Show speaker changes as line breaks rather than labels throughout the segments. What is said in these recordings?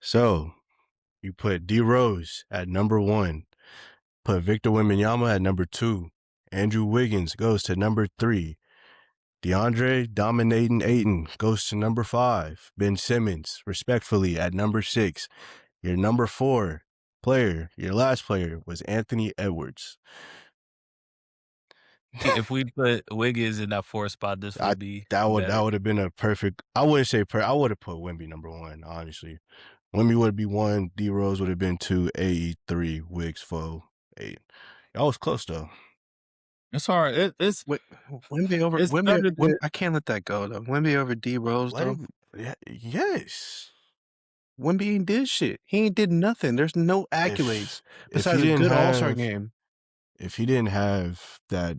So you put D Rose at number 1, put Victor Wembanyama at number 2, Andrew Wiggins goes to number 3, DeAndre Dominating Ayton goes to number 5, Ben Simmons respectfully at number 6. Your number 4 player, your last player was Anthony Edwards.
If we put Wiggins in that 4th spot, this would be
that
better.
would have been a perfect. I wouldn't say I would have put Wemby number 1. Honestly, Wemby would be 1. D Rose would have been 2. AE 3. Wiggs 4. 8. I was close though.
It's hard. It's
Wemby over
it's
Wemby.
better than,
I can't let that go though. Wemby over D Rose though.
Yes.
Wemby ain't did shit. He ain't did nothing. There's no accolades besides a good All-Star game.
If he didn't have that,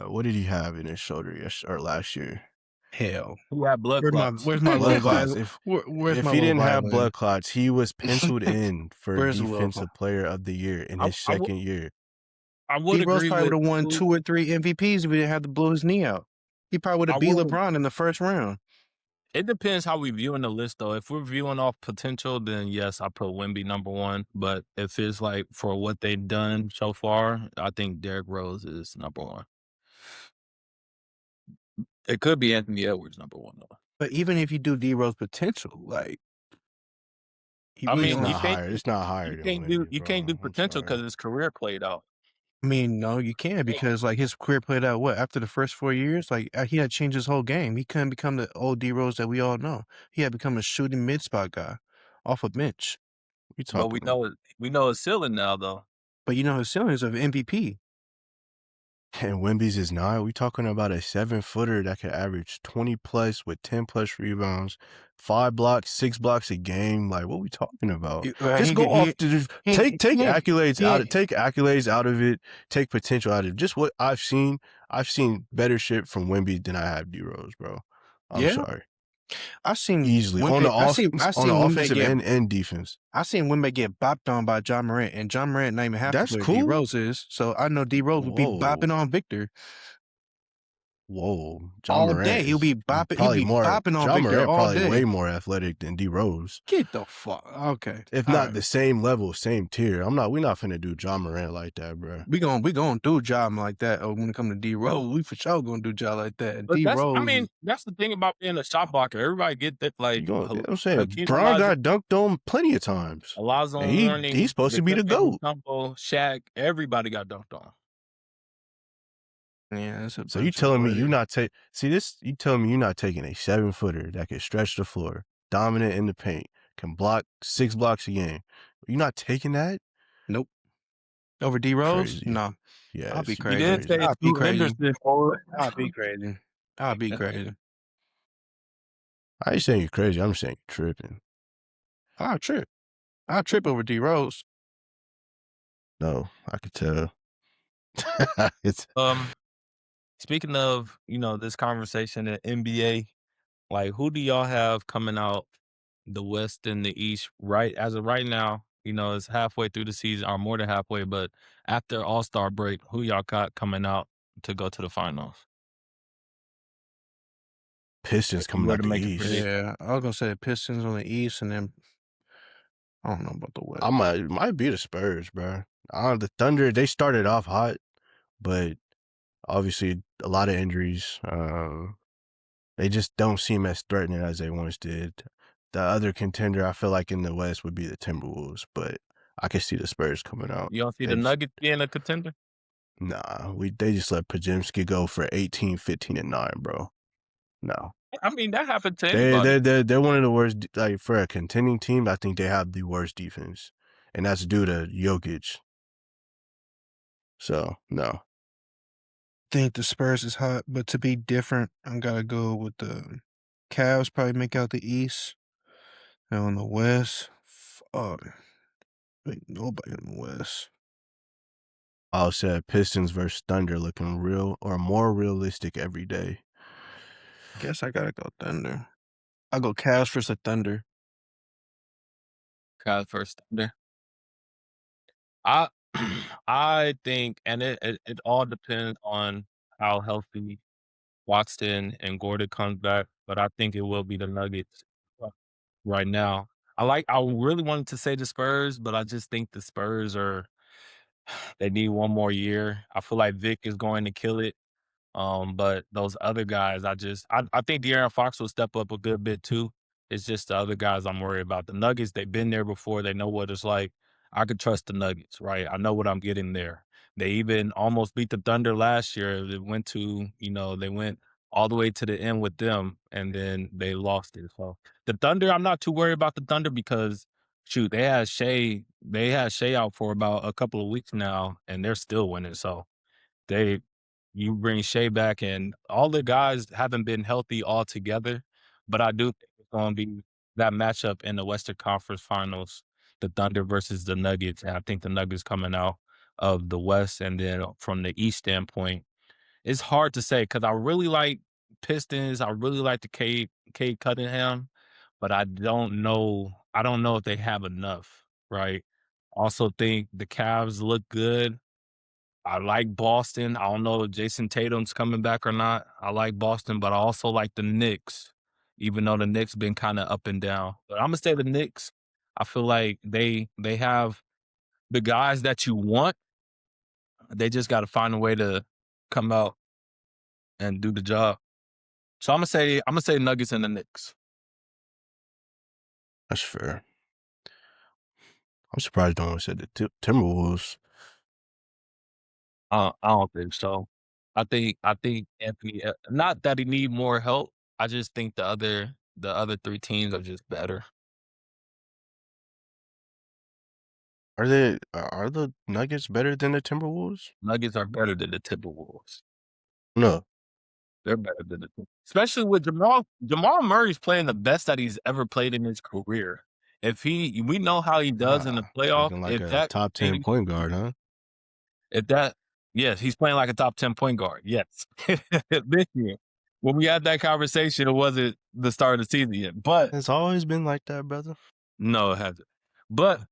what did he have in his shoulder last year?
Hell,
who had blood clots?
Where's my blood clots?
If he didn't have blood clots, he was penciled in for Defensive Player of the Year in his second year.
I would
D Rose
agree
probably
with
would have won 2 or 3 MVPs if he didn't have to blow his knee out. He probably would have beat LeBron in the first round.
It depends how we viewing the list, though. If we're viewing off potential, then yes, I put Wemby number 1. But if it's like for what they've done so far, I think Derrick Rose is number 1. It could be Anthony Edwards number 1 though.
But even if you do D Rose potential, like,
it's not higher. It's not higher.
You can't do potential because his career played out.
I mean, no, you can because like his career played out after the first 4 years, like he had changed his whole game. He couldn't become the old D Rose that we all know. He had become a shooting mid spot guy off a bench.
Well, we know his ceiling now though.
But you know his ceiling is of MVP.
And Wemby's is not. We talking about a 7-footer that can average 20 plus with 10 plus rebounds, 5 blocks, 6 blocks a game. Like, what we talking about? Just go off to take accolades out. Take accolades out of it. Take potential out of it. Just what I've seen. I've seen better shit from Wemby than I have D Rose, bro. I'm sorry.
I've seen
easily
Wemby,
on the offensive and defense.
I seen Wemby get bopped on by John Morant, and John Morant not even half the player D Rose is. So I know D Rose would be bopping on Victor.
Whoa,
John Morant day he'll be bopping. He'll be bopping on
John
Victor
Morant
all
probably
day.
way more athletic than D Rose.
Get the fuck okay.
If not the same level, same tier. We're not finna do John Morant like that, bro.
We gonna do John like that. Or when it comes to D Rose, we for sure gonna do John like that.
But
D Rose.
I mean, that's the thing about being a shot blocker. Everybody get that. Like
I'm saying, Bron got dunked on plenty of times.
Alonzo Mourning,
he's supposed to be the GOAT.
Shaq, everybody got dunked on.
Yeah,
so you telling me you not take you telling me you're not taking a 7-footer that can stretch the floor, dominant in the paint, can block 6 blocks a game. You're not taking that?
Nope. Over D Rose? No.
Yeah,
I'll be crazy.
I'll be crazy.
I'll be crazy. I'll be crazy.
I ain't saying you're crazy. I'm saying you're tripping.
I'll trip. I'll trip over D Rose.
No, I could tell.
Speaking of, this conversation in NBA, like who do y'all have coming out the West and the East as of right now? It's halfway through the season or more than halfway, but after All-Star break, who y'all got coming out to go to the finals?
Pistons coming out the East.
Yeah, I was gonna say the Pistons on the East, and then I don't know about the West.
I might be the Spurs, bro. The Thunder, they started off hot, but obviously a lot of injuries. They just don't seem as threatening as they once did. The other contender I feel like in the West would be the Timberwolves, but I can see the Spurs coming out.
You don't see the Nuggets being a contender?
Nah, they just let Podziemski go for 18, 15, and 9, bro. No.
I mean, that happened to anybody.
They're one of the worst. Like for a contending team, I think they have the worst defense, and that's due to Jokic. So no.
I think the Spurs is hot, but to be different, I'm gotta go with the Cavs. Probably make out the East. And on the West, ain't nobody in the West.
I'll say Pistons versus Thunder looking real or more realistic every day.
Guess I gotta go Thunder. I'll go Cavs versus Thunder.
Cavs versus Thunder. I think, and it all depends on how healthy Watson and Gordon comes back, but I think it will be the Nuggets right now. I really wanted to say the Spurs, but I just think the Spurs they need one more year. I feel like Vic is going to kill it. But those other guys, I think De'Aaron Fox will step up a good bit too. It's just the other guys I'm worried about. The Nuggets, they've been there before. They know what it's like. I could trust the Nuggets, right? I know what I'm getting there. They even almost beat the Thunder last year. They went all the way to the end with them, and then they lost it. So the Thunder, I'm not too worried about the Thunder because shoot, they had Shea out for about a couple of weeks now, and they're still winning. So they you bring Shea back, and all the guys haven't been healthy altogether, but I do think it's gonna be that matchup in the Western Conference Finals, the Thunder versus the Nuggets, and I think the Nuggets coming out of the West, and then from the East standpoint, it's hard to say because I really like Pistons, I really like the Cade Cunningham, but I don't know if they have enough, right? Also think the Cavs look good. I like Boston. I don't know if Jason Tatum's coming back or not. I like Boston, but I also like the Knicks, even though the Knicks been kind of up and down. But I'm gonna say the Knicks. I feel like they have the guys that you want. They just got to find a way to come out and do the job. So I'm gonna say Nuggets and the Knicks.
That's fair. I'm surprised no one said the Timberwolves.
I don't think so. I think Anthony. Not that he need more help. I just think the other three teams are just better.
Are the Nuggets better than the Timberwolves?
Nuggets are better than the Timberwolves.
No.
They're better than the especially with Jamal. Jamal Murray's playing the best that he's ever played in his career. We know how he does in the playoff.
Looking like a top 10 point guard, huh?
If that, yes, he's playing like a top 10 point guard. Yes, this year when we had that conversation, it wasn't the start of the season yet, but
It's always been like that, brother.
no, it hasn't. But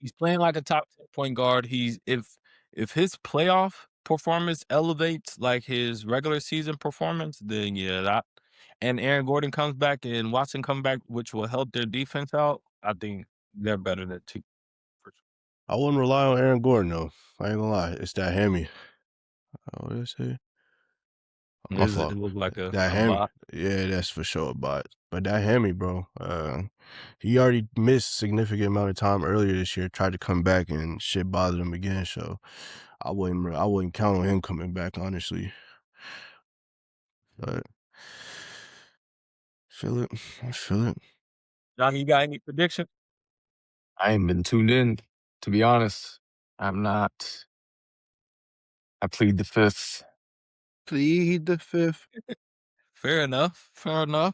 he's playing like a top 10 point guard. If his playoff performance elevates like his regular season performance, then yeah, and Aaron Gordon comes back and Watson comes back, which will help their defense out. I think they're better than two. For sure.
I wouldn't rely on Aaron Gordon though. I ain't gonna lie. It's that hammy. What did I say? My fault.
It looked like
That
a
hammy.
bot.
Yeah, that's for sure a bot. But that hammy, bro. He already missed significant amount of time earlier this year. Tried to come back and shit bothered him again. So I wouldn't count on him coming back, honestly. But I feel it.
Johnny, you got any prediction?
I ain't been tuned in, to be honest. I'm not. I plead the fifth.
Plead the fifth.
Fair enough. Fair enough.